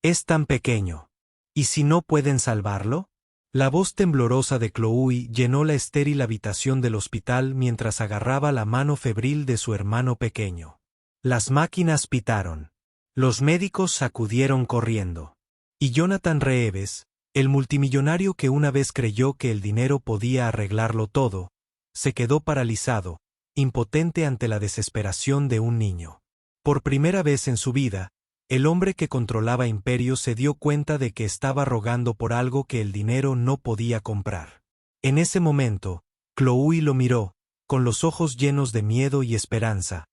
Es tan pequeño. ¿Y si no pueden salvarlo? La voz temblorosa de Chloe llenó la estéril habitación del hospital mientras agarraba la mano febril de su hermano pequeño. Las máquinas pitaron. Los médicos sacudieron corriendo. Y Jonathan Reeves, el multimillonario que una vez creyó que el dinero podía arreglarlo todo, se quedó paralizado, impotente ante la desesperación de un niño. Por primera vez en su vida, el hombre que controlaba imperios se dio cuenta de que estaba rogando por algo que el dinero no podía comprar. En ese momento, Chloe lo miró, con los ojos llenos de miedo y esperanza,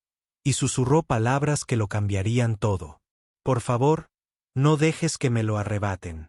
y susurró palabras que lo cambiarían todo. Por favor, no dejes que me lo arrebaten.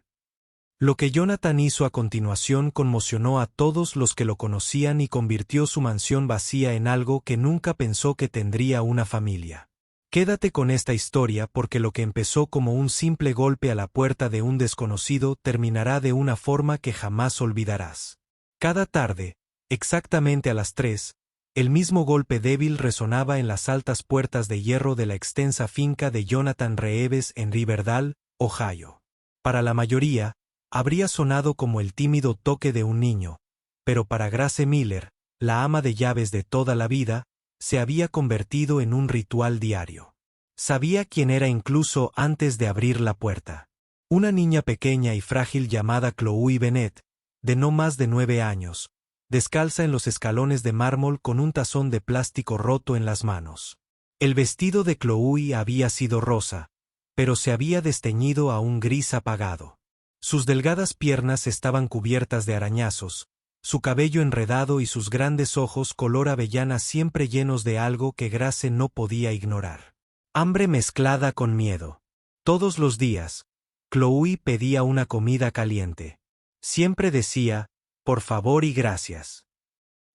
Lo que Jonathan hizo a continuación conmocionó a todos los que lo conocían y convirtió su mansión vacía en algo que nunca pensó que tendría una familia. Quédate con esta historia porque lo que empezó como un simple golpe a la puerta de un desconocido terminará de una forma que jamás olvidarás. Cada tarde, exactamente a las 3, el mismo golpe débil resonaba en las altas puertas de hierro de la extensa finca de Jonathan Reeves en Riverdale, Ohio. Para la mayoría, habría sonado como el tímido toque de un niño, pero para Grace Miller, la ama de llaves de toda la vida, se había convertido en un ritual diario. Sabía quién era incluso antes de abrir la puerta. Una niña pequeña y frágil llamada Chloe Bennett, de no más de 9 años, descalza en los escalones de mármol con un tazón de plástico roto en las manos. El vestido de Chloe había sido rosa, pero se había desteñido a un gris apagado. Sus delgadas piernas estaban cubiertas de arañazos, su cabello enredado y sus grandes ojos color avellana siempre llenos de algo que Grace no podía ignorar. Hambre mezclada con miedo. Todos los días, Chloe pedía una comida caliente. Siempre decía, por favor y gracias.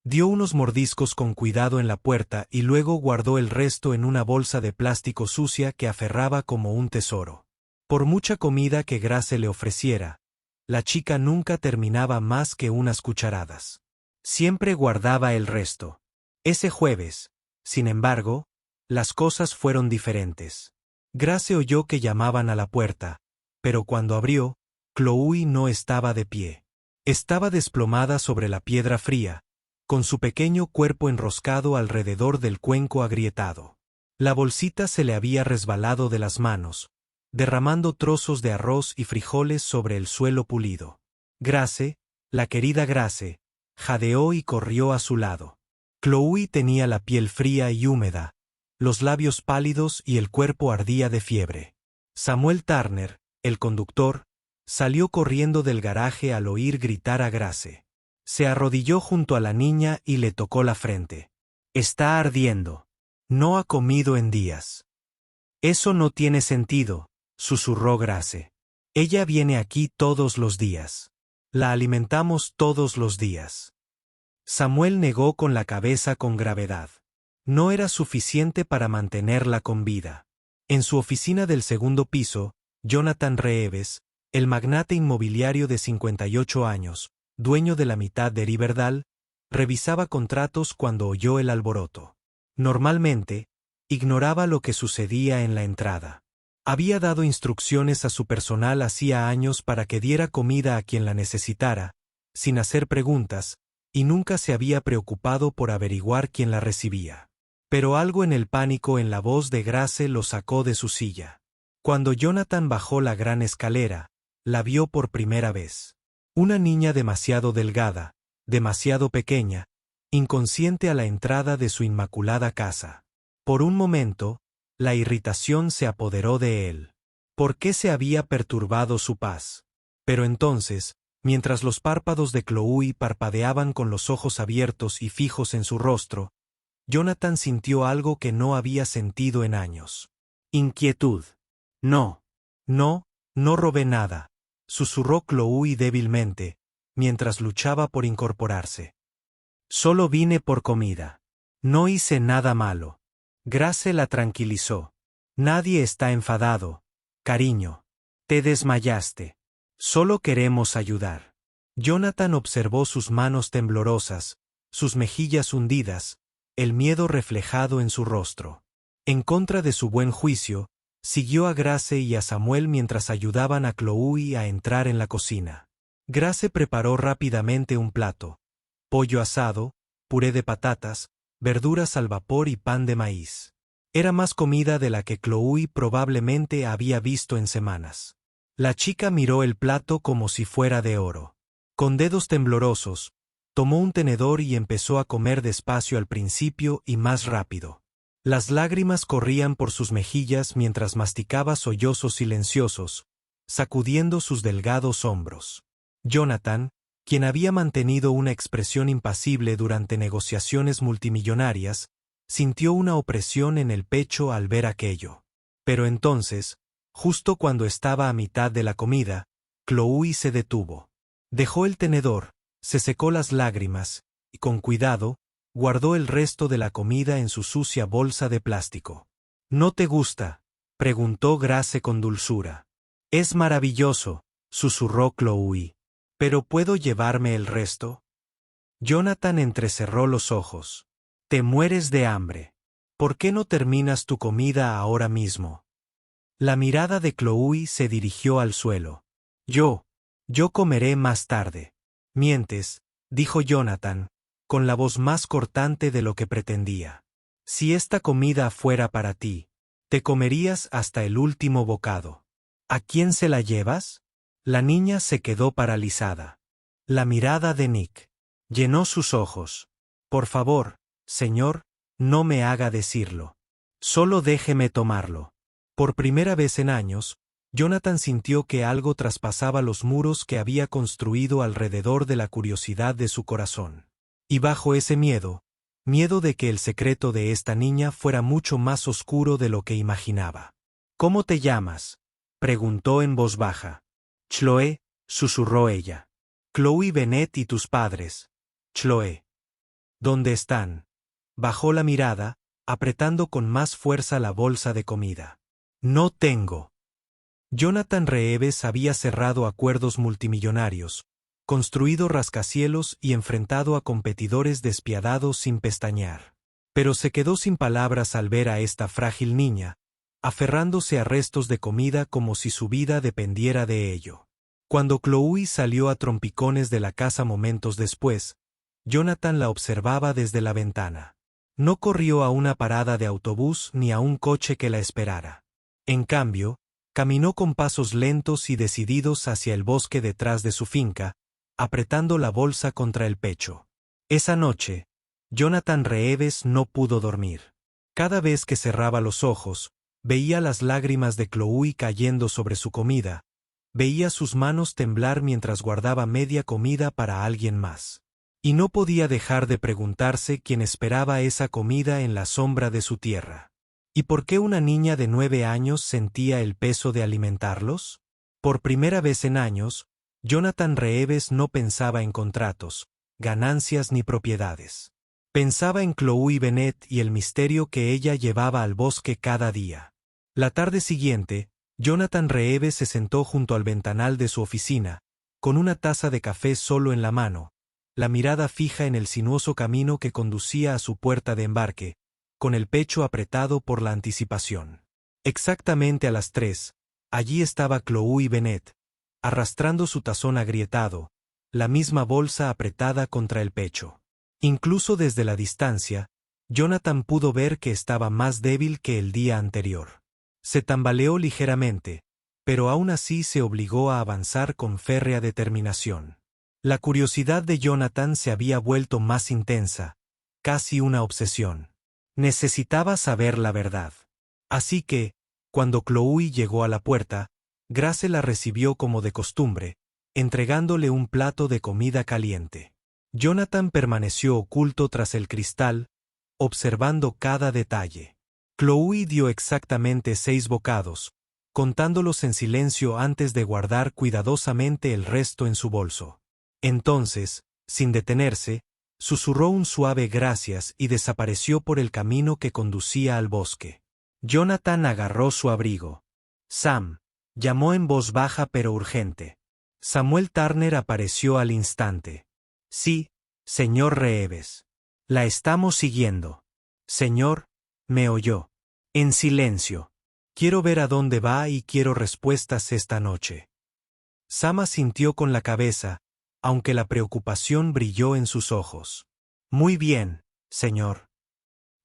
Dio unos mordiscos con cuidado en la puerta y luego guardó el resto en una bolsa de plástico sucia que aferraba como un tesoro. Por mucha comida que Grace le ofreciera, la chica nunca terminaba más que unas cucharadas. Siempre guardaba el resto. Ese jueves, sin embargo, las cosas fueron diferentes. Grace oyó que llamaban a la puerta, pero cuando abrió, Chloe no estaba de pie. Estaba desplomada sobre la piedra fría, con su pequeño cuerpo enroscado alrededor del cuenco agrietado. La bolsita se le había resbalado de las manos, derramando trozos de arroz y frijoles sobre el suelo pulido. Grace, la querida Grace, jadeó y corrió a su lado. Chloe tenía la piel fría y húmeda, los labios pálidos y el cuerpo ardía de fiebre. Samuel Turner, el conductor, salió corriendo del garaje al oír gritar a Grace. Se arrodilló junto a la niña y le tocó la frente. Está ardiendo. No ha comido en días. Eso no tiene sentido, susurró Grace. Ella viene aquí todos los días. La alimentamos todos los días. Samuel negó con la cabeza con gravedad. No era suficiente para mantenerla con vida. En su oficina del segundo piso, Jonathan Reeves, el magnate inmobiliario de 58 años, dueño de la mitad de Riverdale, revisaba contratos cuando oyó el alboroto. Normalmente, ignoraba lo que sucedía en la entrada. Había dado instrucciones a su personal hacía años para que diera comida a quien la necesitara, sin hacer preguntas, y nunca se había preocupado por averiguar quién la recibía. Pero algo en el pánico en la voz de Grace lo sacó de su silla. Cuando Jonathan bajó la gran escalera, la vio por primera vez. Una niña demasiado delgada, demasiado pequeña, inconsciente a la entrada de su inmaculada casa. Por un momento, la irritación se apoderó de él. ¿Por qué se había perturbado su paz? Pero entonces, mientras los párpados de Chloe parpadeaban con los ojos abiertos y fijos en su rostro, Jonathan sintió algo que no había sentido en años. Inquietud. No robé nada, susurró Chloe débilmente, mientras luchaba por incorporarse. Solo vine por comida. No hice nada malo. Grace la tranquilizó. Nadie está enfadado, cariño. Te desmayaste. Solo queremos ayudar. Jonathan observó sus manos temblorosas, sus mejillas hundidas, el miedo reflejado en su rostro. En contra de su buen juicio, Siguió a Grace y a Samuel mientras ayudaban a Chloe a entrar en la cocina. Grace preparó rápidamente un plato: pollo asado, puré de patatas, verduras al vapor y pan de maíz. Era más comida de la que Chloe probablemente había visto en semanas. La chica miró el plato como si fuera de oro. Con dedos temblorosos, tomó un tenedor y empezó a comer despacio al principio y más rápido. Las lágrimas corrían por sus mejillas mientras masticaba sollozos silenciosos, sacudiendo sus delgados hombros. Jonathan, quien había mantenido una expresión impasible durante negociaciones multimillonarias, sintió una opresión en el pecho al ver aquello. Pero entonces, justo cuando estaba a mitad de la comida, Chloe se detuvo. Dejó el tenedor, se secó las lágrimas, y con cuidado, guardó el resto de la comida en su sucia bolsa de plástico. ¿No te gusta?, preguntó Grace con dulzura. Es maravilloso, susurró Chloe. ¿Pero puedo llevarme el resto? Jonathan entrecerró los ojos. Te mueres de hambre. ¿Por qué no terminas tu comida ahora mismo? La mirada de Chloe se dirigió al suelo. Yo comeré más tarde. Mientes, dijo Jonathan, con la voz más cortante de lo que pretendía. Si esta comida fuera para ti, te comerías hasta el último bocado. ¿A quién se la llevas? La niña se quedó paralizada. La mirada de Nick llenó sus ojos. Por favor, señor, no me haga decirlo. Solo déjeme tomarlo. Por primera vez en años, Jonathan sintió que algo traspasaba los muros que había construido alrededor de la curiosidad de su corazón. Y bajo ese miedo de que el secreto de esta niña fuera mucho más oscuro de lo que imaginaba. ¿Cómo te llamas?, preguntó en voz baja. Chloe, susurró ella. Chloe Bennet y tus padres. Chloe. ¿Dónde están? Bajó la mirada, apretando con más fuerza la bolsa de comida. No tengo. Jonathan Reeves había cerrado acuerdos multimillonarios, construido rascacielos y enfrentado a competidores despiadados sin pestañear. Pero se quedó sin palabras al ver a esta frágil niña, aferrándose a restos de comida como si su vida dependiera de ello. Cuando Chloe salió a trompicones de la casa momentos después, Jonathan la observaba desde la ventana. No corrió a una parada de autobús ni a un coche que la esperara. En cambio, caminó con pasos lentos y decididos hacia el bosque detrás de su finca, apretando la bolsa contra el pecho. Esa noche, Jonathan Reeves no pudo dormir. Cada vez que cerraba los ojos, veía las lágrimas de Chloe cayendo sobre su comida, veía sus manos temblar mientras guardaba media comida para alguien más. Y no podía dejar de preguntarse quién esperaba esa comida en la sombra de su tierra. ¿Y por qué una niña de 9 años sentía el peso de alimentarlos? Por primera vez en años, Jonathan Reeves no pensaba en contratos, ganancias ni propiedades. Pensaba en Chloe Bennet y el misterio que ella llevaba al bosque cada día. La tarde siguiente, Jonathan Reeves se sentó junto al ventanal de su oficina, con una taza de café solo en la mano, la mirada fija en el sinuoso camino que conducía a su puerta de embarque, con el pecho apretado por la anticipación. Exactamente a las 3, allí estaba Chloe Bennet, arrastrando su tazón agrietado, la misma bolsa apretada contra el pecho. Incluso desde la distancia, Jonathan pudo ver que estaba más débil que el día anterior. Se tambaleó ligeramente, pero aún así se obligó a avanzar con férrea determinación. La curiosidad de Jonathan se había vuelto más intensa, casi una obsesión. Necesitaba saber la verdad. Así que, cuando Chloe llegó a la puerta, Grace la recibió como de costumbre, entregándole un plato de comida caliente. Jonathan permaneció oculto tras el cristal, observando cada detalle. Chloe dio exactamente 6 bocados, contándolos en silencio antes de guardar cuidadosamente el resto en su bolso. Entonces, sin detenerse, susurró un suave gracias y desapareció por el camino que conducía al bosque. Jonathan agarró su abrigo. Sam, llamó en voz baja pero urgente. Samuel Turner apareció al instante. Sí, señor Reeves. La estamos siguiendo. Señor, me oyó. En silencio. Quiero ver a dónde va y quiero respuestas esta noche. Sam asintió con la cabeza, aunque la preocupación brilló en sus ojos. Muy bien, señor.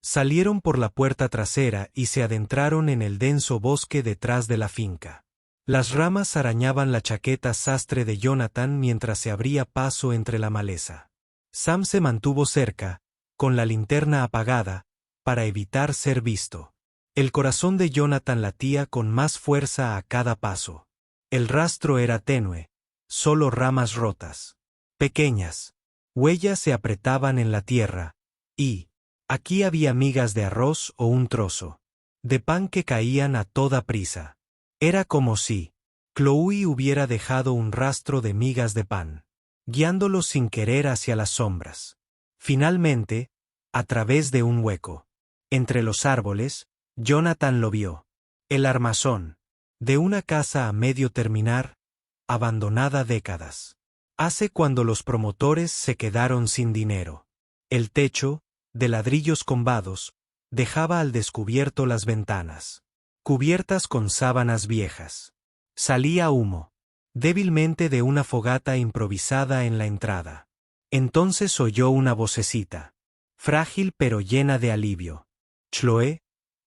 Salieron por la puerta trasera y se adentraron en el denso bosque detrás de la finca. Las ramas arañaban la chaqueta sastre de Jonathan mientras se abría paso entre la maleza. Sam se mantuvo cerca, con la linterna apagada, para evitar ser visto. El corazón de Jonathan latía con más fuerza a cada paso. El rastro era tenue, solo ramas rotas. Pequeñas. Huellas se apretaban en la tierra, y aquí había migas de arroz o un trozo de pan que caían a toda prisa. Era como si Chloe hubiera dejado un rastro de migas de pan, guiándolos sin querer hacia las sombras. Finalmente, a través de un hueco, entre los árboles, Jonathan lo vio. El armazón de una casa a medio terminar, abandonada décadas. Hace cuando los promotores se quedaron sin dinero. El techo, de ladrillos combados, dejaba al descubierto las ventanas, cubiertas con sábanas viejas. Salía humo, débilmente de una fogata improvisada en la entrada. Entonces oyó una vocecita, frágil pero llena de alivio. Chloe,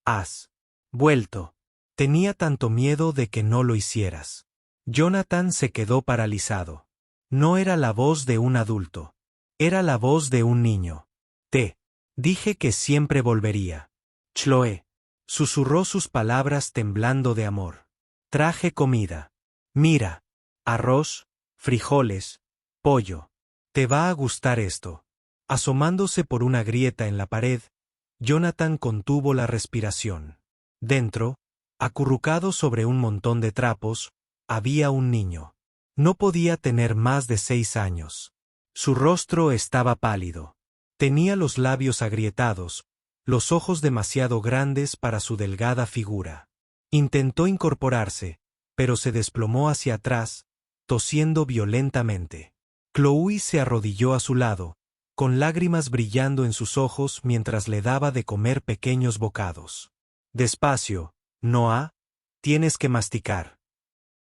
has vuelto. Tenía tanto miedo de que no lo hicieras. Jonathan se quedó paralizado. No era la voz de un adulto. Era la voz de un niño. Te dije que siempre volvería. Chloe. Susurró sus palabras temblando de amor. Traje comida. Mira. Arroz, frijoles, pollo. Te va a gustar esto. Asomándose por una grieta en la pared, Jonathan contuvo la respiración. Dentro, acurrucado sobre un montón de trapos, había un niño. No podía tener más de 6 años. Su rostro estaba pálido. Tenía los labios agrietados, los ojos demasiado grandes para su delgada figura. Intentó incorporarse, pero se desplomó hacia atrás, tosiendo violentamente. Chloe se arrodilló a su lado, con lágrimas brillando en sus ojos mientras le daba de comer pequeños bocados. Despacio, Noah, tienes que masticar.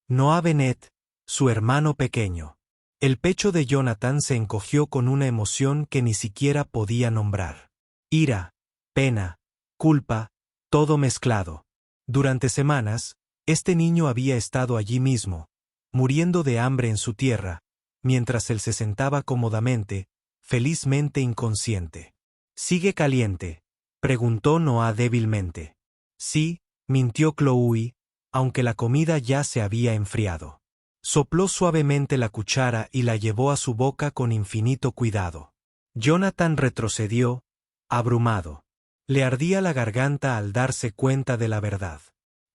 Noah Bennett, su hermano pequeño. El pecho de Jonathan se encogió con una emoción que ni siquiera podía nombrar. Ira, pena, culpa, todo mezclado. Durante semanas, este niño había estado allí mismo, muriendo de hambre en su tierra, mientras él se sentaba cómodamente, felizmente inconsciente. ¿Sigue caliente?, preguntó Noah débilmente. Sí, mintió Chloe, aunque la comida ya se había enfriado. Sopló suavemente la cuchara y la llevó a su boca con infinito cuidado. Jonathan retrocedió, abrumado. Le ardía la garganta al darse cuenta de la verdad.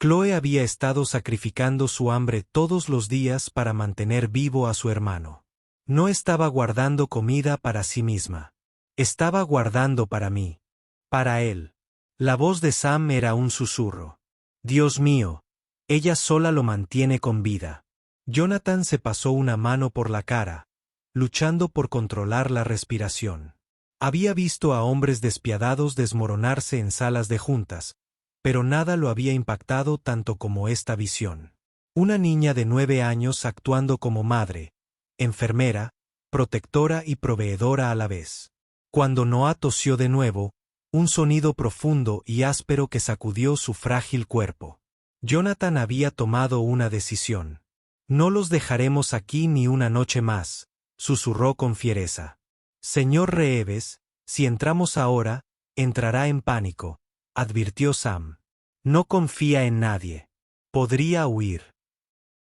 Chloe había estado sacrificando su hambre todos los días para mantener vivo a su hermano. No estaba guardando comida para sí misma. Estaba guardando para mí. Para él. La voz de Sam era un susurro. Dios mío, ella sola lo mantiene con vida. Jonathan se pasó una mano por la cara, luchando por controlar la respiración. Había visto a hombres despiadados desmoronarse en salas de juntas, pero nada lo había impactado tanto como esta visión. Una niña de 9 años actuando como madre, enfermera, protectora y proveedora a la vez. Cuando Noah tosió de nuevo, un sonido profundo y áspero que sacudió su frágil cuerpo. Jonathan había tomado una decisión. No los dejaremos aquí ni una noche más, susurró con fiereza. Señor Reeves, si entramos ahora, entrará en pánico, advirtió Sam. No confía en nadie. Podría huir.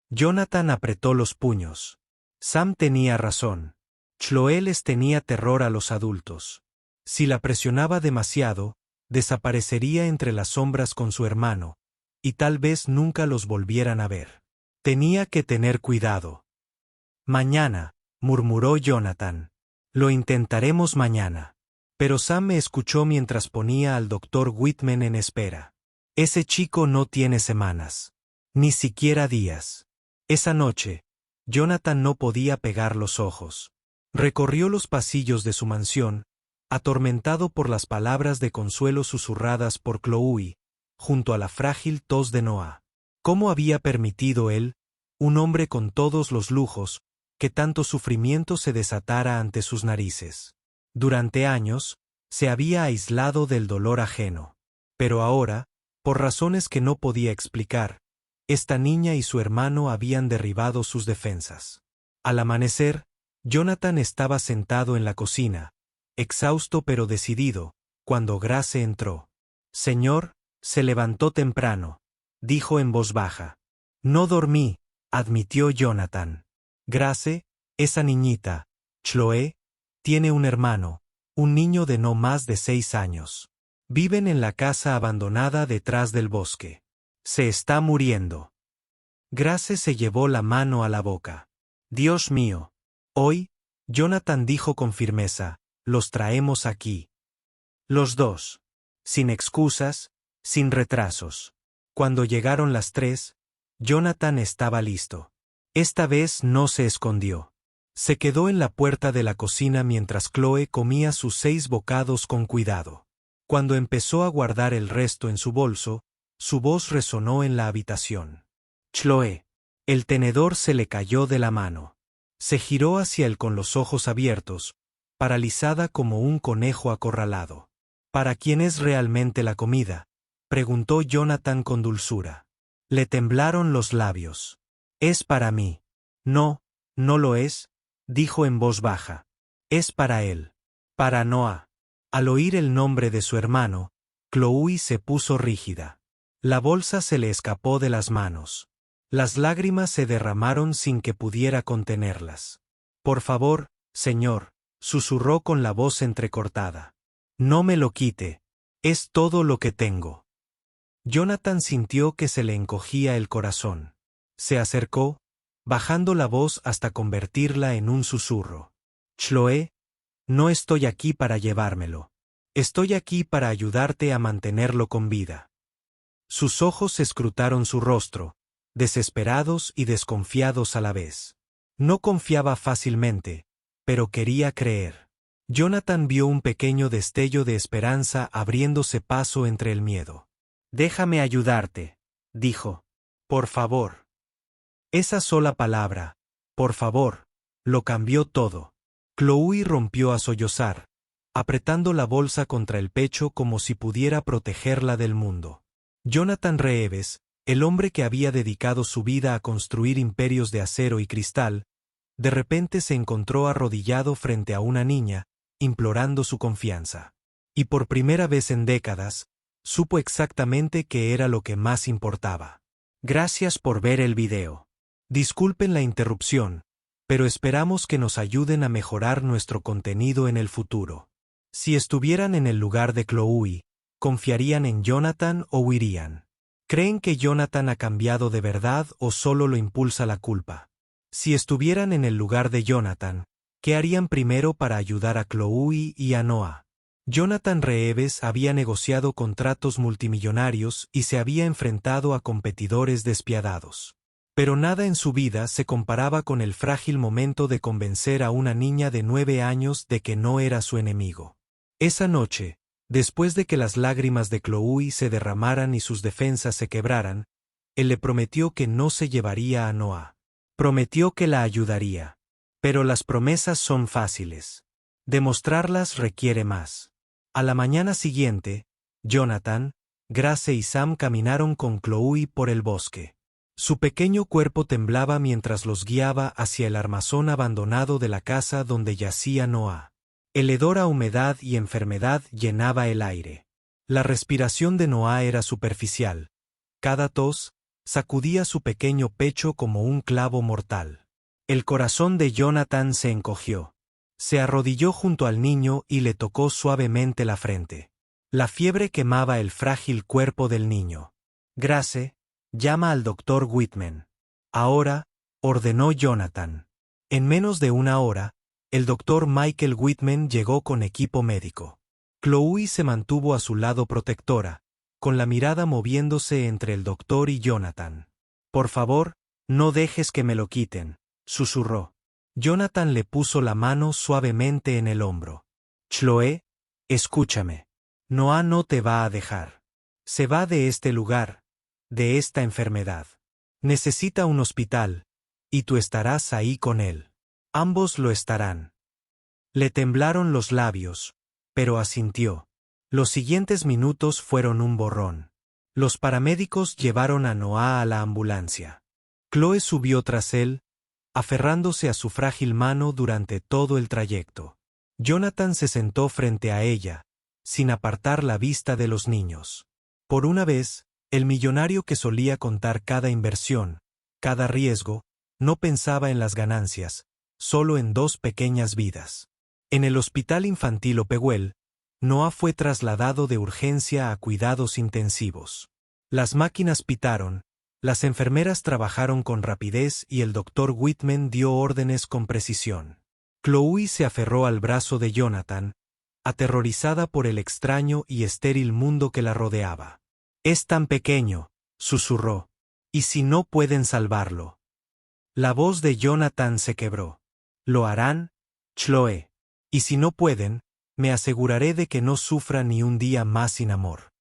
Jonathan apretó los puños. Sam tenía razón. Chloe les tenía terror a los adultos. Si la presionaba demasiado, desaparecería entre las sombras con su hermano, y tal vez nunca los volvieran a ver. Tenía que tener cuidado. Mañana, murmuró Jonathan. Lo intentaremos mañana. Pero Sam me escuchó mientras ponía al doctor Whitman en espera. Ese chico no tiene semanas. Ni siquiera días. Esa noche, Jonathan no podía pegar los ojos. Recorrió los pasillos de su mansión, atormentado por las palabras de consuelo susurradas por Chloe, junto a la frágil tos de Noah. ¿Cómo había permitido él, un hombre con todos los lujos, que tanto sufrimiento se desatara ante sus narices? Durante años, se había aislado del dolor ajeno. Pero ahora, por razones que no podía explicar, esta niña y su hermano habían derribado sus defensas. Al amanecer, Jonathan estaba sentado en la cocina, exhausto pero decidido, cuando Grace entró. Señor, se levantó temprano, dijo en voz baja. No dormí, admitió Jonathan. Grace, esa niñita, Chloe, tiene un hermano, un niño de no más de 6 años. Viven en la casa abandonada detrás del bosque. Se está muriendo. Grace se llevó la mano a la boca. Dios mío. Hoy, Jonathan dijo con firmeza, los traemos aquí. Los dos. Sin excusas, sin retrasos. Cuando llegaron las 3, Jonathan estaba listo. Esta vez no se escondió. Se quedó en la puerta de la cocina mientras Chloe comía sus 6 bocados con cuidado. Cuando empezó a guardar el resto en su bolso, su voz resonó en la habitación. Chloe. El tenedor se le cayó de la mano. Se giró hacia él con los ojos abiertos, paralizada como un conejo acorralado. ¿Para quién es realmente la comida?, preguntó Jonathan con dulzura. Le temblaron los labios. Es para mí. No, no lo es, dijo en voz baja. Es para él. Para Noah. Al oír el nombre de su hermano, Chloe se puso rígida. La bolsa se le escapó de las manos. Las lágrimas se derramaron sin que pudiera contenerlas. Por favor, señor, susurró con la voz entrecortada. No me lo quite. Es todo lo que tengo. Jonathan sintió que se le encogía el corazón. Se acercó, bajando la voz hasta convertirla en un susurro. Chloe, no estoy aquí para llevármelo. Estoy aquí para ayudarte a mantenerlo con vida. Sus ojos escrutaron su rostro, desesperados y desconfiados a la vez. No confiaba fácilmente, pero quería creer. Jonathan vio un pequeño destello de esperanza abriéndose paso entre el miedo. Déjame ayudarte, dijo. Por favor. Esa sola palabra, por favor, lo cambió todo. Chloe rompió a sollozar, apretando la bolsa contra el pecho como si pudiera protegerla del mundo. Jonathan Reeves, el hombre que había dedicado su vida a construir imperios de acero y cristal, de repente se encontró arrodillado frente a una niña, implorando su confianza. Y por primera vez en décadas, supo exactamente qué era lo que más importaba. Gracias por ver el video. Disculpen la interrupción, pero esperamos que nos ayuden a mejorar nuestro contenido en el futuro. Si estuvieran en el lugar de Chloe, ¿confiarían en Jonathan o huirían? ¿Creen que Jonathan ha cambiado de verdad o solo lo impulsa la culpa? Si estuvieran en el lugar de Jonathan, ¿qué harían primero para ayudar a Chloe y a Noah? Jonathan Reeves había negociado contratos multimillonarios y se había enfrentado a competidores despiadados. Pero nada en su vida se comparaba con el frágil momento de convencer a una niña de 9 años de que no era su enemigo. Esa noche, después de que las lágrimas de Chloe se derramaran y sus defensas se quebraran, él le prometió que no se llevaría a Noah. Prometió que la ayudaría. Pero las promesas son fáciles. Demostrarlas requiere más. A la mañana siguiente, Jonathan, Grace y Sam caminaron con Chloe por el bosque. Su pequeño cuerpo temblaba mientras los guiaba hacia el armazón abandonado de la casa donde yacía Noah. El hedor a humedad y enfermedad llenaba el aire. La respiración de Noah era superficial. Cada tos sacudía su pequeño pecho como un clavo mortal. El corazón de Jonathan se encogió. Se arrodilló junto al niño y le tocó suavemente la frente. La fiebre quemaba el frágil cuerpo del niño. Grace, llama al doctor Whitman. Ahora, ordenó Jonathan. En menos de una hora, el doctor Michael Whitman llegó con equipo médico. Chloe se mantuvo a su lado protectora, con la mirada moviéndose entre el doctor y Jonathan. Por favor, no dejes que me lo quiten, susurró. Jonathan le puso la mano suavemente en el hombro. Chloe, escúchame. Noah no te va a dejar. Se va de este lugar, de esta enfermedad. Necesita un hospital, y tú estarás ahí con él. Ambos lo estarán. Le temblaron los labios, pero asintió. Los siguientes minutos fueron un borrón. Los paramédicos llevaron a Noah a la ambulancia. Chloe subió tras él, aferrándose a su frágil mano durante todo el trayecto. Jonathan se sentó frente a ella, sin apartar la vista de los niños. Por una vez, el millonario que solía contar cada inversión, cada riesgo, no pensaba en las ganancias, solo en dos pequeñas vidas. En el hospital infantil Hopewell, Noah fue trasladado de urgencia a cuidados intensivos. Las máquinas pitaron, las enfermeras trabajaron con rapidez y el doctor Whitman dio órdenes con precisión. Chloe se aferró al brazo de Jonathan, aterrorizada por el extraño y estéril mundo que la rodeaba. «Es tan pequeño», susurró. «¿Y si no pueden salvarlo?» La voz de Jonathan se quebró. «Lo harán, Chloe. Y si no pueden, me aseguraré de que no sufra ni un día más sin amor».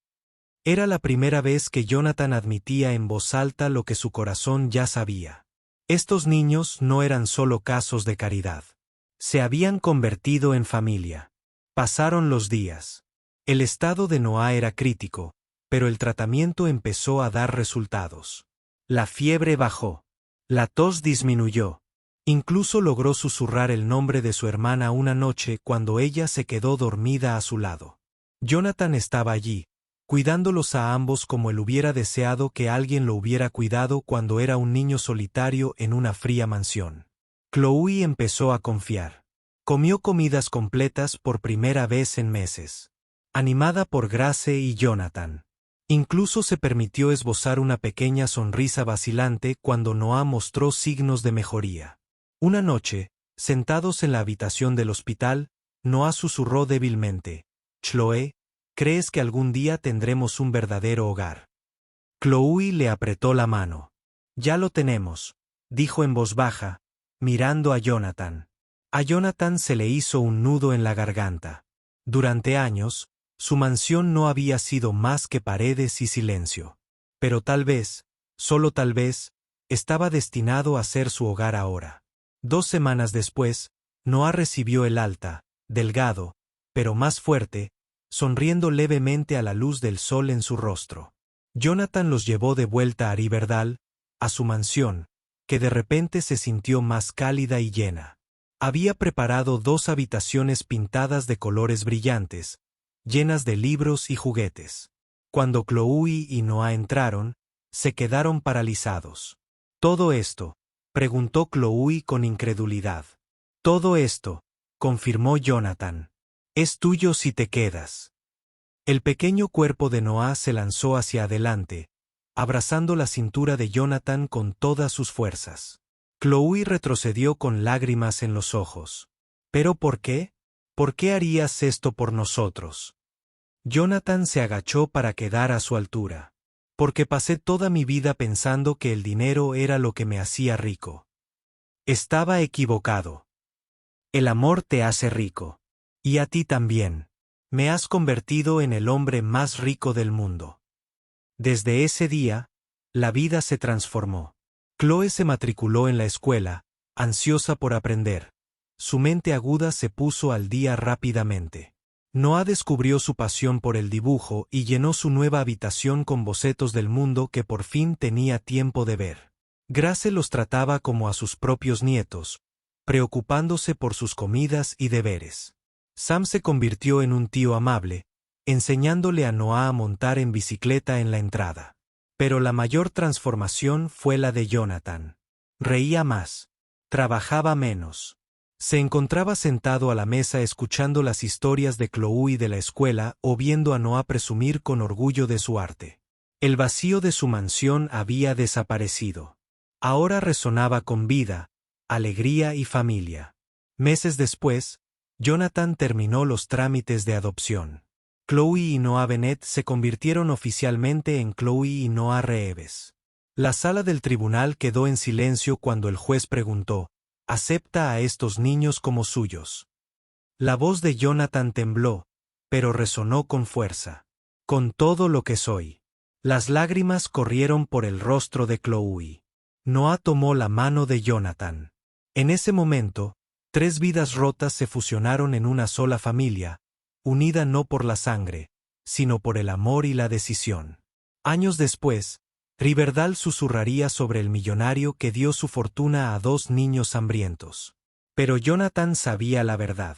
Era la primera vez que Jonathan admitía en voz alta lo que su corazón ya sabía. Estos niños no eran solo casos de caridad. Se habían convertido en familia. Pasaron los días. El estado de Noah era crítico, pero el tratamiento empezó a dar resultados. La fiebre bajó. La tos disminuyó. Incluso logró susurrar el nombre de su hermana una noche cuando ella se quedó dormida a su lado. Jonathan estaba allí, cuidándolos a ambos como él hubiera deseado que alguien lo hubiera cuidado cuando era un niño solitario en una fría mansión. Chloe empezó a confiar. Comió comidas completas por primera vez en meses. Animada por Grace y Jonathan. Incluso se permitió esbozar una pequeña sonrisa vacilante cuando Noah mostró signos de mejoría. Una noche, sentados en la habitación del hospital, Noah susurró débilmente: «Chloe, ¿crees que algún día tendremos un verdadero hogar?» Chloe le apretó la mano. «Ya lo tenemos», dijo en voz baja, mirando a Jonathan. A Jonathan se le hizo un nudo en la garganta. Durante años, su mansión no había sido más que paredes y silencio. Pero tal vez, solo tal vez, estaba destinado a ser su hogar ahora. 2 semanas después, Noah recibió el alta, delgado, pero más fuerte, sonriendo levemente a la luz del sol en su rostro. Jonathan los llevó de vuelta a Riverdale, a su mansión, que de repente se sintió más cálida y llena. Había preparado 2 habitaciones pintadas de colores brillantes, llenas de libros y juguetes. Cuando Chloe y Noah entraron, se quedaron paralizados. «¿Todo esto?», preguntó Chloe con incredulidad. «Todo esto», confirmó Jonathan. «Es tuyo si te quedas». El pequeño cuerpo de Noah se lanzó hacia adelante, abrazando la cintura de Jonathan con todas sus fuerzas. Chloe retrocedió con lágrimas en los ojos. «¿Pero por qué? ¿Por qué harías esto por nosotros?» Jonathan se agachó para quedar a su altura. «Porque pasé toda mi vida pensando que el dinero era lo que me hacía rico. Estaba equivocado. El amor te hace rico. Y a ti también. Me has convertido en el hombre más rico del mundo». Desde ese día, la vida se transformó. Chloe se matriculó en la escuela, ansiosa por aprender. Su mente aguda se puso al día rápidamente. Noah descubrió su pasión por el dibujo y llenó su nueva habitación con bocetos del mundo que por fin tenía tiempo de ver. Grace los trataba como a sus propios nietos, preocupándose por sus comidas y deberes. Sam se convirtió en un tío amable, enseñándole a Noah a montar en bicicleta en la entrada. Pero la mayor transformación fue la de Jonathan. Reía más. Trabajaba menos. Se encontraba sentado a la mesa escuchando las historias de Chloe de la escuela o viendo a Noah presumir con orgullo de su arte. El vacío de su mansión había desaparecido. Ahora resonaba con vida, alegría y familia. Meses después, Jonathan terminó los trámites de adopción. Chloe y Noah Bennett se convirtieron oficialmente en Chloe y Noah Reeves. La sala del tribunal quedó en silencio cuando el juez preguntó: «¿Acepta a estos niños como suyos?». La voz de Jonathan tembló, pero resonó con fuerza. «Con todo lo que soy». Las lágrimas corrieron por el rostro de Chloe. Noah tomó la mano de Jonathan. En ese momento, 3 vidas rotas se fusionaron en una sola familia, unida no por la sangre, sino por el amor y la decisión. Años después, Riverdale susurraría sobre el millonario que dio su fortuna a 2 niños hambrientos. Pero Jonathan sabía la verdad.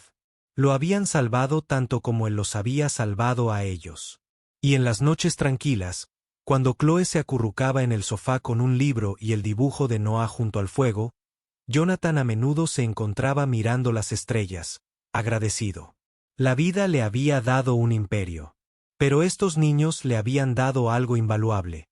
Lo habían salvado tanto como él los había salvado a ellos. Y en las noches tranquilas, cuando Chloe se acurrucaba en el sofá con un libro y el dibujo de Noah junto al fuego, Jonathan a menudo se encontraba mirando las estrellas, agradecido. La vida le había dado un imperio. Pero estos niños le habían dado algo invaluable: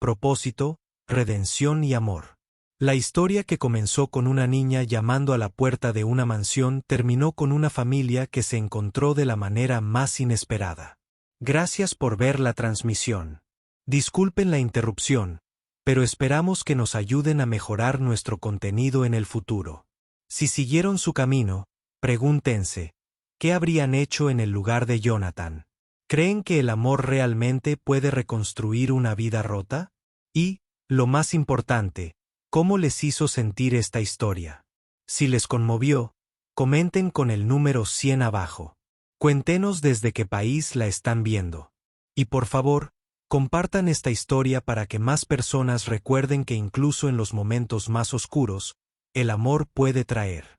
propósito, redención y amor. La historia que comenzó con una niña llamando a la puerta de una mansión terminó con una familia que se encontró de la manera más inesperada. Gracias por ver la transmisión. Disculpen la interrupción, pero esperamos que nos ayuden a mejorar nuestro contenido en el futuro. Si siguieron su camino, pregúntense, ¿qué habrían hecho en el lugar de Jonathan? ¿Creen que el amor realmente puede reconstruir una vida rota? Y, lo más importante, ¿cómo les hizo sentir esta historia? Si les conmovió, comenten con el número 100 abajo. Cuéntenos desde qué país la están viendo. Y por favor, compartan esta historia para que más personas recuerden que incluso en los momentos más oscuros, el amor puede traer